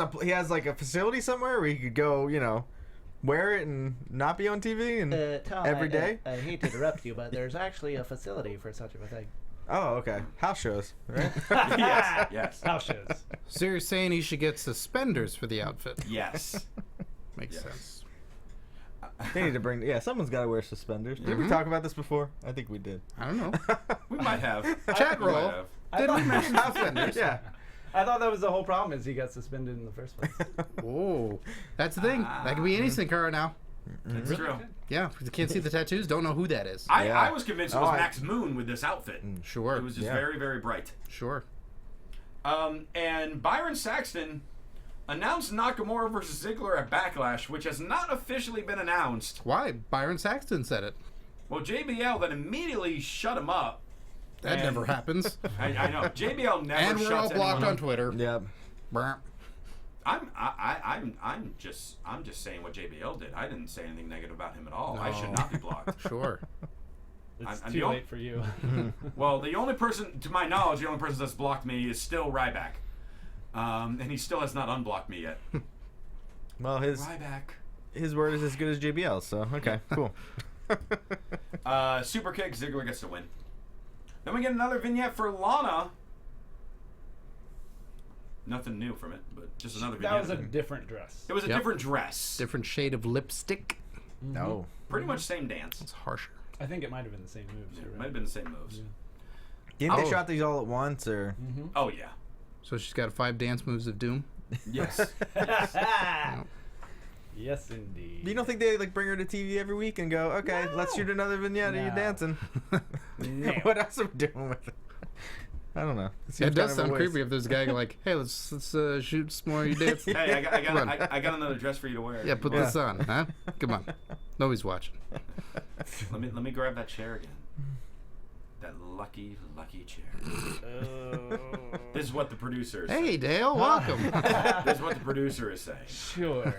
D: a facility somewhere where he could go, wear it and not be on TV and
G: Tom,
D: every day?
G: I hate to interrupt you, but there's actually a facility for such a thing.
D: Oh, okay. House shows, right?
A: Yes.
E: House shows.
C: So you're saying he should get suspenders for the outfit?
A: Yes.
C: Makes
A: Yes.
C: sense.
D: They need to bring. Yeah, someone's got to wear suspenders. Did we talk about this before? I think we did.
C: I don't know.
A: We might have.
C: Chat
A: We might
C: roll.
A: have.
C: Did we mention suspenders?
D: Yeah.
E: I thought that was the whole problem is he got suspended in the first place.
C: Oh, that's the thing. That could be any Sin Cara now.
A: That's true.
C: Yeah, if you can't see the tattoos, don't know who that is.
A: I was convinced it was
D: Oh,
A: Max Moon with this outfit.
C: Sure.
A: It was just
D: Yeah.
A: very, very bright.
C: Sure.
A: And Byron Saxton announced Nakamura versus Ziggler at Backlash, which has not officially been announced.
C: Why? Byron Saxton said it.
A: Well, JBL then immediately shut him up.
C: That
A: And-
C: never happens.
A: I know. JBL never
C: And we're all
A: shuts
C: blocked
A: anyone
C: on
A: up.
C: Twitter.
D: Yep.
C: Brr.
A: I'm just saying what JBL did. I didn't say anything negative about him at all. I should
C: No.
A: not be blocked.
C: Sure.
E: It's
A: I'm
E: too
A: the
E: late for you.
A: Well, the only person, to my knowledge, the only person that's blocked me is still Ryback. And he still has not unblocked me yet.
D: Well, his word is as good as JBL's, so okay, cool.
A: Super kick, Ziggler gets the win. Then we get another vignette for Lana. Nothing new from it, but just another vignette.
E: That was a different dress.
A: It was a
C: Yep.
A: different dress.
C: Different shade of lipstick.
D: No.
A: Pretty much same dance.
C: It's harsher.
E: I think it might have been the same moves.
A: It
E: You're
A: might
E: right.
A: have been the same moves.
D: Didn't they
C: Oh.
D: shot these all at once, or?
A: Oh, yeah.
C: So she's got 5 dance moves of doom.
A: Yes.
E: Yes, indeed.
D: You don't think they like bring her to TV every week and go, okay, let's shoot another vignette of you
E: No.
D: dancing?
E: No.
D: What else are we doing with it? I don't know.
C: It does sound creepy if there's a guy like, hey, let's shoot some more of you dance.
A: Hey, I got another dress for you to wear.
C: Yeah, put this on, huh? Come on. Nobody's watching.
A: Let me grab that chair again. That lucky chair. This is what the producer is saying.
C: Hey, Dale, welcome.
A: This is what the producer is saying.
E: Sure.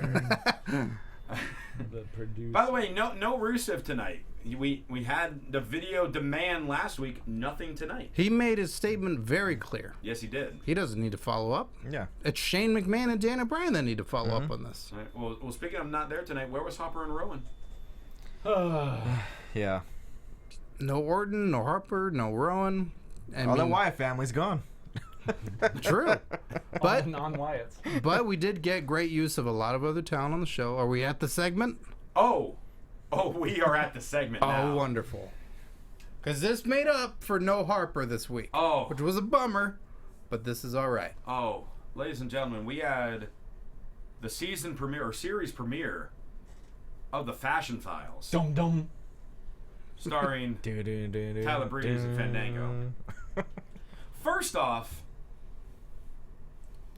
E: The producer.
A: By the way, no Rusev tonight. We had the video demand last week. Nothing tonight.
C: He made his statement very clear.
A: Yes, he did.
C: He doesn't need to follow up.
D: Yeah.
C: It's Shane McMahon and Dana Bryan that need to follow up on this.
A: All right, well, speaking of not there tonight, where was Hopper and Rowan?
D: Yeah.
C: No Orton, no Harper, no Rowan.
D: All the Wyatt family's gone.
C: True. But
E: non-Wyatts.
C: but we did get great use of a lot of other talent on the show. Are we at the segment?
A: Oh, we are at the segment now.
C: Oh, wonderful. Because this made up for no Harper this week.
A: Oh.
C: Which was a bummer, but this is all right.
A: Oh, ladies and gentlemen, we had the season premiere or series premiere of the Fashion Files,
E: Dum dum.
A: starring Tyler Breeze and Fandango. First off,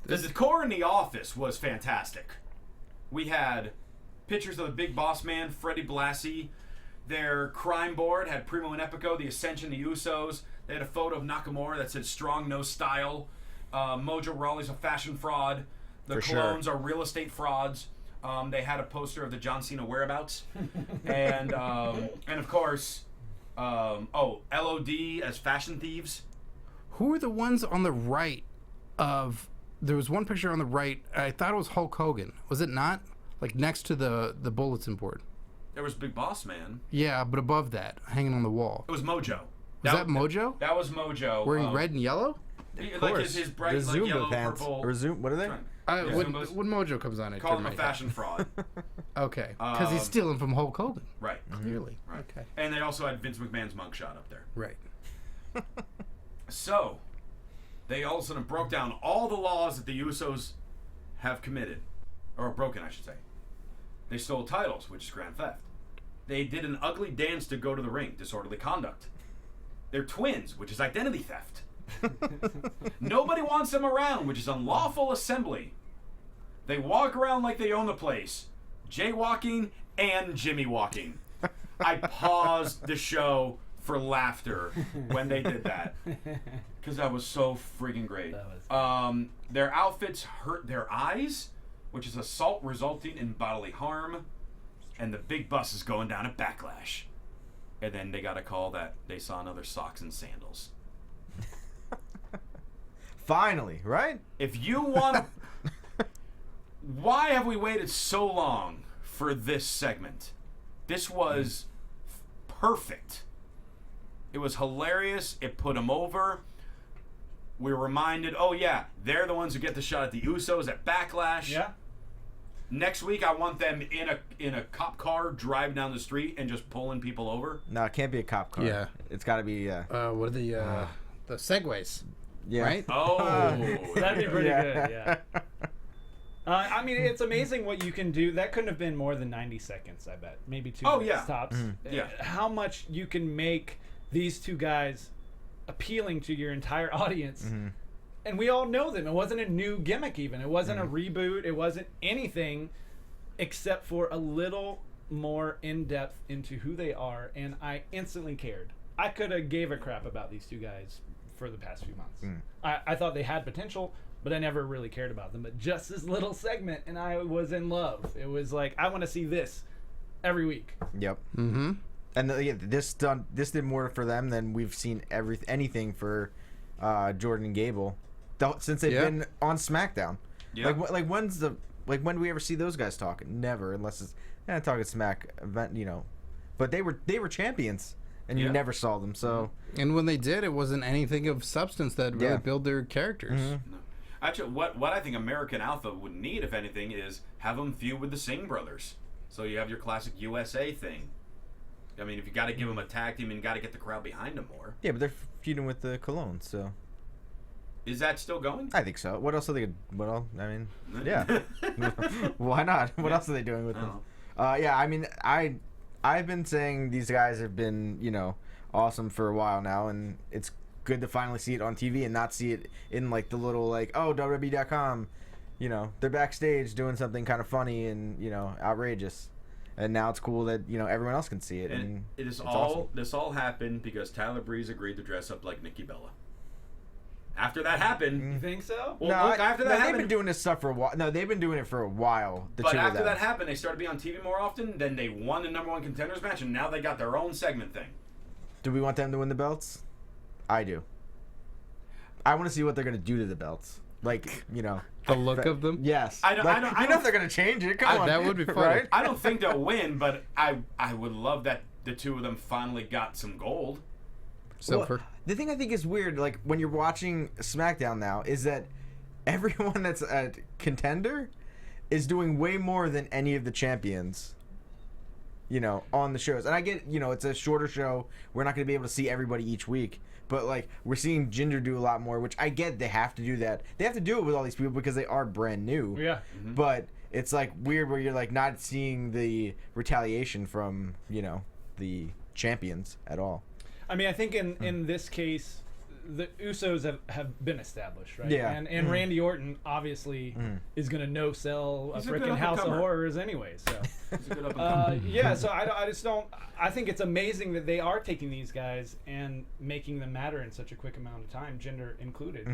A: the decor in the office was fantastic. We had pictures of the Big Boss Man, Freddie Blassie. Their crime board had Primo and Epico, the Ascension, the Usos. They had a photo of Nakamura that said "Strong, No Style." Mojo Rawley's a fashion fraud. The
D: For sure.
A: Colognes are real estate frauds. They had a poster of the John Cena whereabouts, and of course, LOD as fashion thieves.
C: Who are the ones on the right of... There was one picture on the right. I thought it was Hulk Hogan. Was it not? Like next to the bulletin board.
A: There was Big Boss Man.
C: Yeah, but above that, hanging on the wall.
A: It was Mojo.
C: Was that Mojo?
A: That was Mojo.
C: Wearing red and yellow?
A: Like his bright
D: the
A: like,
D: Zumba
A: yellow,
D: pants.
A: purple.
D: Or Zoom, what are they?
A: Yeah.
C: When
A: Zumbas.
C: Mojo comes on, I
A: Call
C: turn
A: him a
C: my
A: fashion fraud.
C: head. Okay, because he's stealing from Hulk Hogan.
A: Right.
C: Clearly.
A: Right.
C: Okay.
A: And they also had Vince McMahon's mugshot up there.
C: Right.
A: So, they all of a sudden broke down all the laws that the Usos have committed. Or broken, I should say. They stole titles, which is grand theft. They did an ugly dance to go to the ring, disorderly conduct. They're twins, which is identity theft. Nobody wants them around, which is unlawful assembly. They walk around like they own the place. Jaywalking and Jimmy walking. I paused the show for laughter when they did that. Because that was so freaking great.
E: That was
A: their outfits hurt their eyes, which is assault resulting in bodily harm. And the big bus is going down at Backlash. And then they got a call that they saw another socks and sandals.
D: Finally, right?
A: If you want to... Why have we waited so long for this segment. This was perfect. It was hilarious. It put them over. We were reminded, oh yeah, they're the ones who get the shot at the Usos at Backlash.
E: Yeah.
A: Next week, I want them in a cop car driving down the street and just pulling people over.
D: No, it can't be a cop car.
C: Yeah.
D: It's got to be.
C: What are the segways?
D: Yeah.
C: Right?
A: Oh,
E: That'd be pretty good, yeah. I mean, it's amazing what you can do. That couldn't have been more than 90 seconds, I bet. Maybe 2 minutes
A: yeah.
E: tops.
A: Yeah.
E: How much you can make these two guys appealing to your entire audience. And we all know them. It wasn't a new gimmick even. It wasn't a reboot. It wasn't anything except for a little more in-depth into who they are, and I instantly cared. I could have gave a crap about these two guys for the past few months. I thought they had potential, but I never really cared about them. But just this little segment, and I was in love. It was like, I want to see this every week.
D: Yep. Mm-hmm. And this did more for them than we've seen anything for Jordan and Gable since they've been on SmackDown.
A: Yeah.
D: Like when do we ever see those guys talk? Never, unless it's talking smack event, But they were champions, and you never saw them. So
C: And when they did, it wasn't anything of substance that really built their characters.
A: No. Actually, what I think American Alpha would need, if anything, is have them feud with the Singh brothers. So you have your classic USA thing. I mean, if you got to give them a tag team and you got to get the crowd behind them more.
D: yeah, but they're feuding with the Cologne, so
A: Is that still going?
D: I think so. What else are they? What else? I mean, yeah. Why not? What else are they doing with them? Yeah, I mean, I've been saying these guys have been, awesome for a while now, and it's good to finally see it on TV and not see it in like the little WWE.com, they're backstage doing something kind of funny and outrageous, and now it's cool that everyone else can see it.
A: And it is
D: it's
A: all
D: awesome.
A: this all happened because Tyler Breeze agreed to dress up like Nikki Bella. After that happened,
E: You think so?
A: well, look, after that
D: they've
A: happened,
D: been doing this stuff for a while. No, they've been doing it for a while. The
A: but
D: two of
A: after
D: them.
A: that happened, they started being on TV more often. Then they won the #1 contenders match, and now they got their own segment thing.
D: Do we want them to win the belts? I do. I want to see what they're gonna do to the belts. Like,
C: The look of them?
D: Yes.
A: I don't-
D: Like,
A: I don't-
D: you know if they're gonna change it. Come on.
C: That would be funny.
D: Right?
A: I don't think they'll win, but I would love that the two of them finally got some gold.
C: Silver.
D: Well, the thing I think is weird, like when you're watching SmackDown now, is that everyone that's a contender is doing way more than any of the champions, on the shows. And I get, it's a shorter show. We're not going to be able to see everybody each week. But, like, we're seeing Jinder do a lot more, which I get they have to do that. They have to do it with all these people because they are brand new.
E: Yeah.
D: But it's, like, weird where you're, like, not seeing the retaliation from, the champions at all.
E: I mean, I think in this case, the Usos have been established, right?
D: Yeah.
E: And Randy Orton obviously is going to no-sell a
A: He's a good
E: freaking House of
A: up-and-comer.
E: Horrors anyway. So
A: He's a good up-and-comer.
E: yeah, so I just don't. I think it's amazing that they are taking these guys and making them matter in such a quick amount of time, gender included.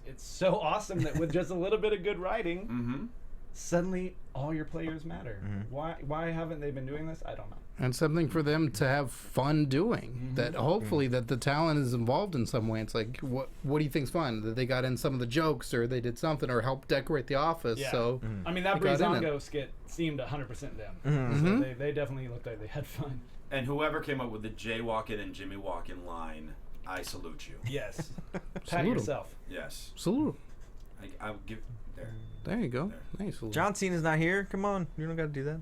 E: It's so awesome that with just a little bit of good writing, suddenly all your players matter. Why haven't they been doing this? I don't know.
C: And something for them to have fun doing. That hopefully that the talent is involved in some way. It's like, what do you think's fun? That they got in some of the jokes, or they did something, or helped decorate the office.
E: Yeah.
C: So
E: I mean, that
C: they got in it.
E: Breezango skit seemed 100% them. So they definitely looked like they had fun.
A: And whoever came up with the Jay Walkin and Jimmy Walkin line, I salute you.
E: Yes. Pat
C: Salute 'em.
E: yourself.
A: Yes.
C: salute.
A: I would give there.
C: There you go. Nice.
D: John Cena's not here. Come on. You don't got to do that.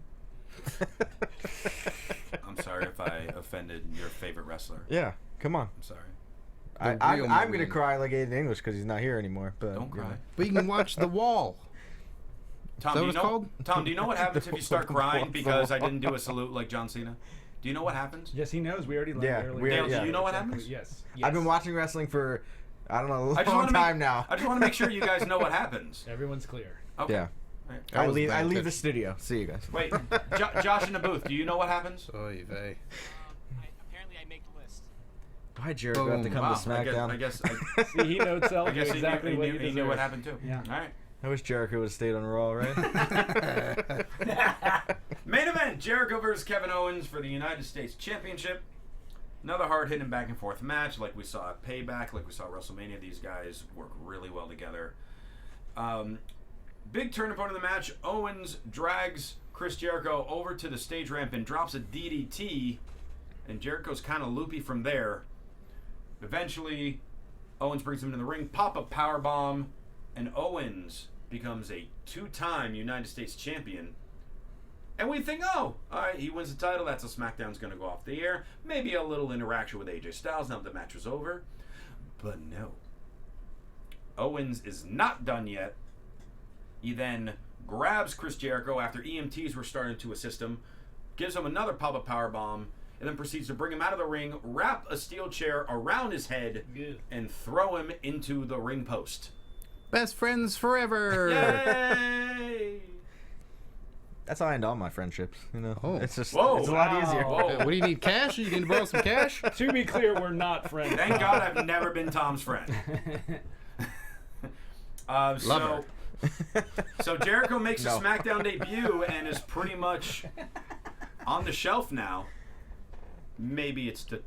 A: I'm sorry if I offended your favorite wrestler.
D: Yeah. Come on.
A: I'm sorry.
D: I'm
C: real
D: going to
C: man.
D: cry like Aiden English because he's not here anymore. But
A: Don't cry.
C: But you can watch The Wall.
A: Tom,
C: that
A: do
C: what
A: you
C: it's
A: know?
C: called?
A: Tom, do you know what happens if you start crying because I didn't do a salute like John Cena? Do you know what happens?
E: Yes, he knows. We already learned
D: Yeah,
E: earlier.
D: we-
A: Dale,
D: yeah.
A: do you know what happens?
E: Yes.
D: I've been watching wrestling for, I don't know, a
A: I just
D: long
A: wanna
D: time
A: make,
D: now.
A: I just want to make sure you guys know what happens.
E: Everyone's clear.
A: Okay.
D: Yeah.
A: Right.
C: I
D: I
C: was
D: leave
C: paying
D: the
C: attention.
D: studio. See you guys.
A: Wait, Josh in the booth, do you know what happens?
C: Oy vey.
F: Apparently, I make the list.
D: Why Jericho have to
C: Boom.
D: come
A: Wow,
D: to SmackDown?
A: I guess
E: See, he knows
A: I guess
E: exactly
A: he
E: what
A: knew,
E: you
A: he knew
E: deserve.
A: what happened too.
E: Yeah.
A: All right.
D: I wish Jericho would have stayed on Raw, right?
A: Main event: Jericho versus Kevin Owens for the United States Championship. Another hard-hitting back-and-forth match, like we saw at Payback, like we saw at WrestleMania. These guys work really well together. Big turning point of the match: Owens drags Chris Jericho over to the stage ramp and drops a DDT, and Jericho's kind of loopy from there. Eventually, Owens brings him into the ring, pop-up powerbomb, and Owens becomes a 2-time United States champion. And we think, oh, all right, he wins the title. That's how SmackDown's going to go off the air. Maybe a little interaction with AJ Styles now that the match was over. But no. Owens is not done yet. He then grabs Chris Jericho after EMTs were starting to assist him, gives him another pop-up powerbomb, and then proceeds to bring him out of the ring, wrap a steel chair around his head, and throw him into the ring post.
C: Best friends forever.
A: Yay!
D: That's how I end all my friendships. You know,
C: Oh.
D: it's just
A: Whoa.
D: it's a lot easier.
A: Whoa.
C: What do you need, cash? You need to borrow some cash?
E: To be clear, we're not friends.
A: Thank God I've never been Tom's friend. So Jericho makes a SmackDown debut and is pretty much on the shelf now. Maybe it's to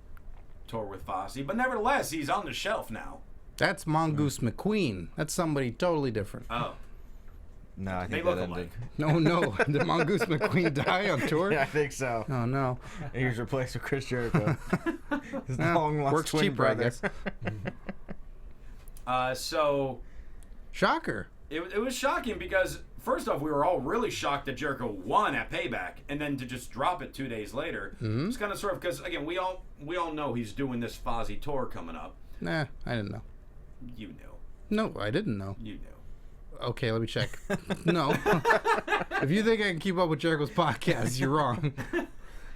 A: tour with Fozzy, but nevertheless, he's on the shelf now.
C: That's Mongoose McQueen. That's somebody totally different.
A: Oh,
D: No, I
A: they
D: think
A: look
D: that ended.
A: alike.
C: No. Did Mongoose McQueen die on tour?
D: Yeah, I think so.
C: Oh, no.
D: He was replaced with Chris Jericho. His
C: Well,
D: long lost
C: works
D: twin
C: cheaper, I
D: brother.
C: guess.
A: So
C: Shocker.
A: it was shocking because first off, we were all really shocked that Jericho won at Payback, and then to just drop it 2 days later, it's kind of sort of because again we all know he's doing this Fozzy tour coming up.
C: Nah, I didn't know.
A: You knew.
C: No, I didn't know.
A: You knew.
C: Okay, let me check. No. If you think I can keep up with Jericho's podcast, you're wrong.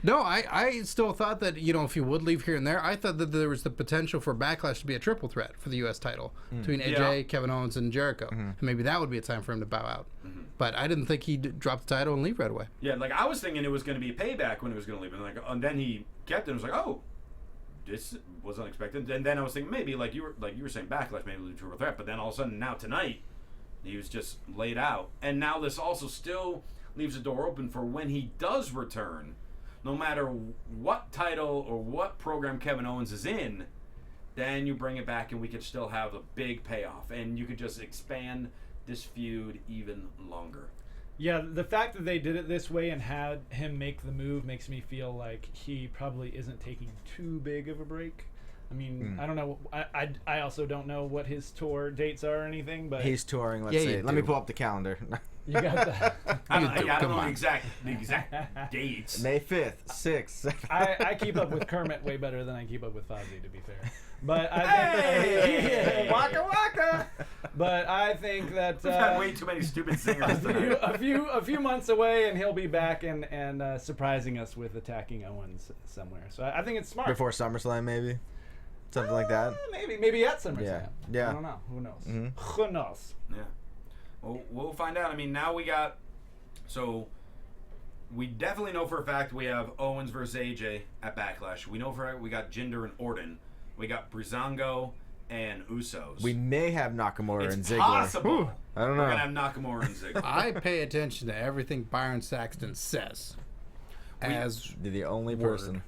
C: No, I still thought that, if you would leave here and there, I thought that there was the potential for Backlash to be a triple threat for the U.S. title between AJ,
A: Yeah.
C: Kevin Owens, and Jericho. And maybe that would be a time for him to bow out. But I didn't think he'd drop the title and leave right away.
A: Yeah, like I was thinking it was going to be Payback when he was going to leave, and then he kept it. And was like, oh, this was unexpected. And then I was thinking maybe like you were saying Backlash, maybe a triple threat. But then all of a sudden now tonight, he was just laid out. And now this also still leaves the door open for when he does return. No matter what title or what program Kevin Owens is in, then you bring it back and we could still have a big payoff. And you could just expand this feud even longer.
E: Yeah, the fact that they did it this way and had him make the move makes me feel like he probably isn't taking too big of a break. I mean, I don't know. I also don't know what his tour dates are or anything, but
D: He's touring. Let's
C: Yeah,
D: see.
C: you
D: Let me
C: do.
D: pull up the calendar.
E: you got that.
A: I
C: You
A: don't,
C: do,
A: I don't
C: come
A: know
C: on.
A: the exact dates.
D: May 5th, 6th. 7th.
E: I keep up with Kermit way better than I keep up with Fozzy, to be fair. But
A: Hey!
E: waka waka. But I think that
A: We've had way too many stupid singers tonight.
E: a few months away, and he'll be back and surprising us with attacking Owens somewhere. So I think it's smart.
D: Before SummerSlam, maybe? Something like that?
E: Maybe at SummerSlam.
D: Yeah.
E: I don't know. Who knows? Who knows?
A: Yeah. Well, we'll find out. I mean, now we got... So, we definitely know for a fact we have Owens versus AJ at Backlash. We know for a fact we got Jinder and Orton. We got Breezango and Usos.
D: We may have Nakamura
A: it's
D: and Ziggler.
A: possible.
D: I don't
A: We're
D: know.
A: going to have Nakamura and Ziggler.
C: I pay attention to everything Byron Saxton says. As
D: You're the only
C: Word.
D: person.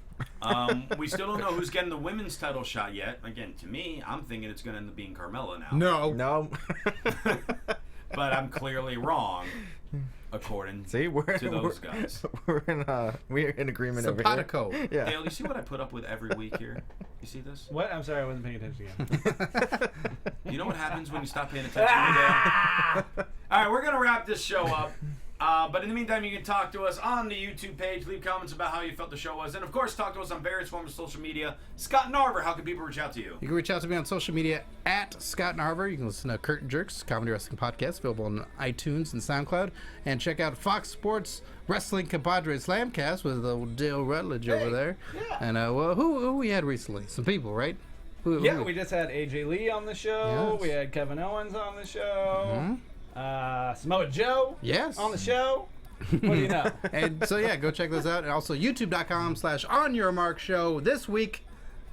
A: We still don't know who's getting the women's title shot yet. Again, to me, I'm thinking it's going to end up being Carmella now.
C: no.
A: But I'm clearly wrong, according
D: See,
A: to those guys.
D: We're in agreement over here.
C: Simpatico.
D: Yeah.
A: Dale, you see what I put up with every week here? You see this?
E: What? I'm sorry, I wasn't paying attention again.
A: You know what happens when you stop paying attention to Dale? All right, we're going to wrap this show up. But in the meantime, you can talk to us on the YouTube page. Leave comments about how you felt the show was. And, of course, talk to us on various forms of social media. Scott Narver, how can people reach out to you?
C: You can reach out to me on social media at Scott Narver. You can listen to Curtain Jerks, Comedy Wrestling Podcast, available on iTunes and SoundCloud. And check out Fox Sports Wrestling Compadre Slamcast with Dale Rutledge over there.
E: Yeah.
C: And who we had recently? Some people, right? Who
E: We just had AJ Lee on the show.
C: Yes.
E: We had Kevin Owens on the show. Samoa Joe
C: Yes.
E: on the show. What do you know?
C: And so, yeah, go check those out. And also, youtube.com/onyourmarkshow. This week,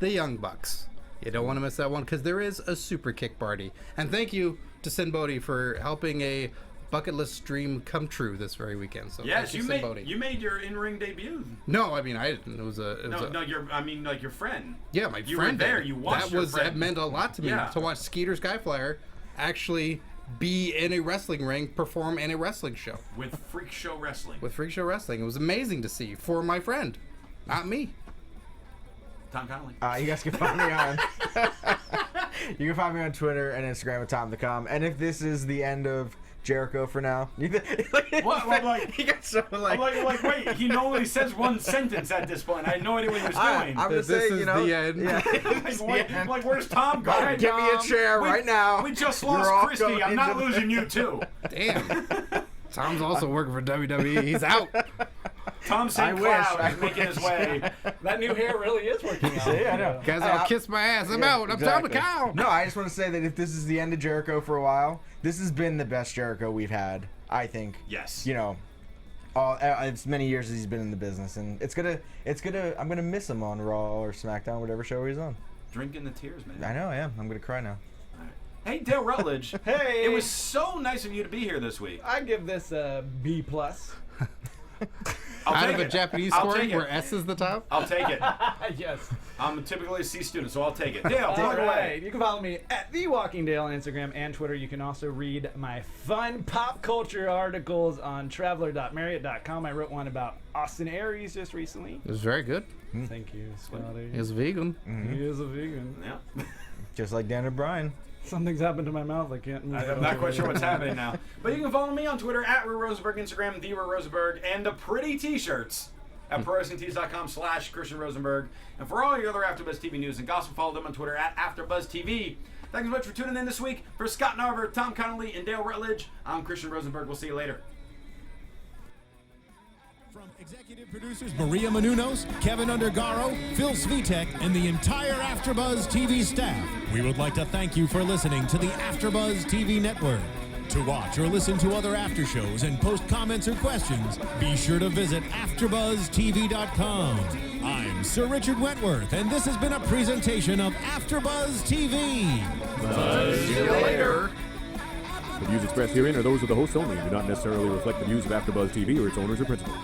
C: the Young Bucks. You don't want to miss that one because there is a super kick party. And thank you to Sin Bodhi for helping a bucket list dream come true this very weekend. So
A: Yes,
C: thank
A: you
C: Sin Bodhi.
A: made your in-ring debut.
C: No, I mean I didn't. It was a.
A: Your friend.
C: Yeah, my
A: You
C: friend
A: were there.
C: did.
A: You watched
C: that
A: your
C: was
A: friend.
C: that meant a lot to me
A: Yeah.
C: to watch Skeeter Skyflyer actually be in a wrestling ring, perform in a wrestling show.
A: With Freak Show Wrestling.
C: With Freak Show Wrestling. It was amazing to see for my friend, not me.
A: Tom Connolly.
D: You guys can find me on. You can find me on Twitter and Instagram at TomTheCom. And if this is the end of Jericho for now,
A: What? I'm like,
D: he got so like.
A: I'm like, wait, he normally says one sentence at this point. I had no idea what he was doing.
D: I'm
C: This
D: just saying,
C: is
D: you know,
C: the end.
D: Yeah.
A: I'm like, where's Tom going?
D: Give me a chair
A: We-
D: right now.
A: We just
D: You're
A: lost
D: all
A: Christy.
D: going
A: I'm not
D: into-
A: losing you too.
C: Damn. Tom's also working for WWE. He's out.
A: Tom St.
D: I
A: Cloud
D: wish.
A: is making his way.
E: That new hair really is working out.
D: See, I know.
C: Guys, I'll kiss my ass. I'm out. I'm Tom the Cow.
D: No, I just want to say that if this is the end of Jericho for a while, this has been the best Jericho we've had, I think.
A: Yes.
D: You know, as many years as he's been in the business, and I'm gonna miss him on Raw or SmackDown, whatever show he's on.
A: Drinking the tears, man.
D: I know, I am. I'm gonna cry now.
A: Hey, Dale Rutledge.
E: Hey.
A: It was so nice of you to be here this week.
E: I give this a B+.
A: I'll
C: Out
A: take
C: of a
A: it.
C: Japanese
A: I'll
C: scoring
A: take it.
C: where S is the top.
A: I'll take it.
E: Yes.
A: I'm typically a C student, so I'll take it. Dale,
E: All
A: take it away.
E: right. You can follow me at The Walking Dale on Instagram and Twitter. You can also read my fun pop culture articles on traveler.marriott.com. I wrote one about Austin Aries just recently.
C: It was very good.
E: Thank you, Scotty.
C: He was vegan.
E: He is a vegan.
A: Yeah.
D: Just like Dan O'Brien.
E: Something's happened to my mouth. I can't move it
A: I'm not
E: over.
A: quite sure what's happening now. But you can follow me on Twitter at Rue Rosenberg, Instagram, The Rue Rosenberg, and the pretty t-shirts at ProWrestlingTees.com/Christian Rosenberg. And for all your other AfterBuzz TV news and gossip, follow them on Twitter at AfterBuzz TV. Thanks so much for tuning in this week. For Scott Narver, Tom Connolly, and Dale Rutledge, I'm Christian Rosenberg. We'll see you later.
B: From executive producers Maria Menounos, Kevin Undergaro, Phil Svitek, and the entire AfterBuzz TV staff, we would like to thank you for listening to the AfterBuzz TV network. To watch or listen to other after shows and post comments or questions, be sure to visit AfterBuzzTV.com. I'm Sir Richard Wentworth, and this has been a presentation of AfterBuzz TV.
C: See you later.
H: The views expressed herein are those of the hosts only and do not necessarily reflect the views of AfterBuzz TV or its owners or principals.